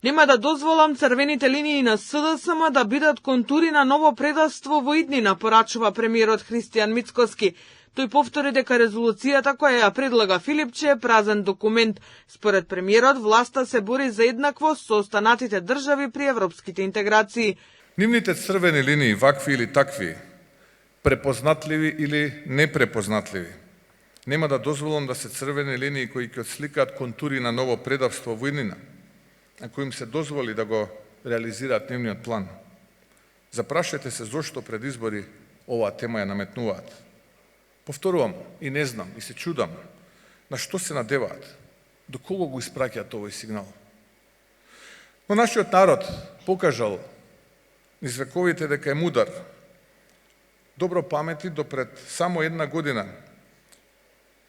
Нема да дозволам црвените линии на СДСМ да бидат контури на ново предавство во иднина, порачува премиерот Христијан Мицкоски. Тој повтори дека резолуцијата која ја предлага Филипче е празен документ. Според премиерот, власта се бори за еднаквост со останатите држави при европските интеграции. Нивните црвени линии, вакви или такви, препознатливи или непрепознатливи, нема да дозволам да се црвени линии кои ќе отсликаат контури на ново предавство во иднина, ако им се дозволи да го реализираат нивниот план. Запрашете се зошто пред избори оваа тема ја наметнуваат. Повторувам, и не знам, и се чудам, на што се надеваат, до кого го испраќаат овој сигнал. Но нашиот народ покажал низ вековите дека е мудар, добро памети до пред само една година,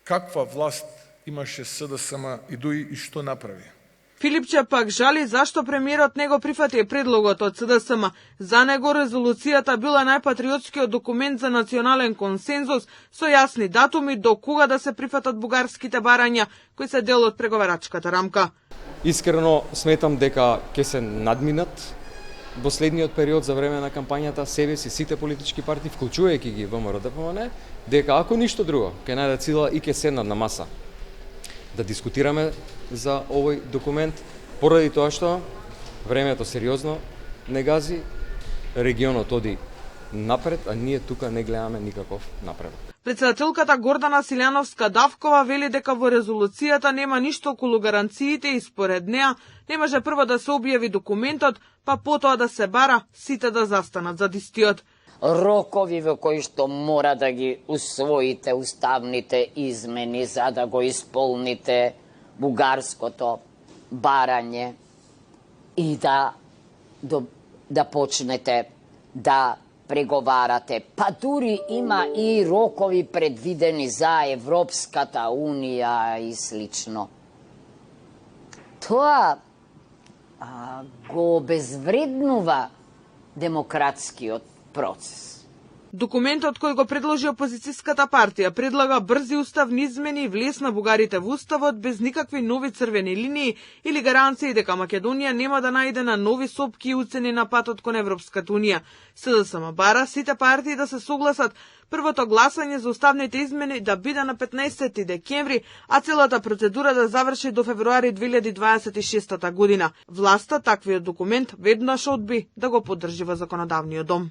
каква власт имаше СДСМ и дуи и што направи. Филипче пак жали зашто премиерот не го прифати предлогот од СДСМ. За него резолуцијата била најпатриотскиот документ за национален консензус со јасни датуми до кога да се прифатат бугарските барања кои се дел од преговарачката рамка. Искрено сметам дека ќе се надминат во следниот период за време на кампањата себе си сите политички партии, вклучувајќи ги ВМРО-ДПМН, дека ако ништо друго, ќе најдат сила и ќе седнат на маса да дискутираме за овој документ, поради тоа што времето сериозно не гази, регионот оди напред, а ние тука не гледаме никаков напредок. Председателката Гордана Силјановска-Давкова вели дека во резолуцијата нема ништо околу гаранциите и според неа не може прво да се објави документот, па потоа да се бара сите да застанат за истиот. Рокови во кои што мора да ги усвоите уставните измени за да го исполните бугарското барање и да почнете да преговарате. Па дури има и рокови предвидени за Европската Унија и слично. Тоа го обезвреднува демократскиот процес. Документот кој го предложи опозицијската партија предлага брзи уставни измени и влез на бугарите во уставот без никакви нови црвени линии или гаранции дека Македонија нема да најде на нови сопки и уцени на патот кон Европската Унија. СДСМ бара сите партии да се согласат првото гласање за уставните измени да биде на 15 декември, а целата процедура да заврши до февруари 2026 година. Власта таквиот документ веднаш одби да го поддржи во законодавниот дом.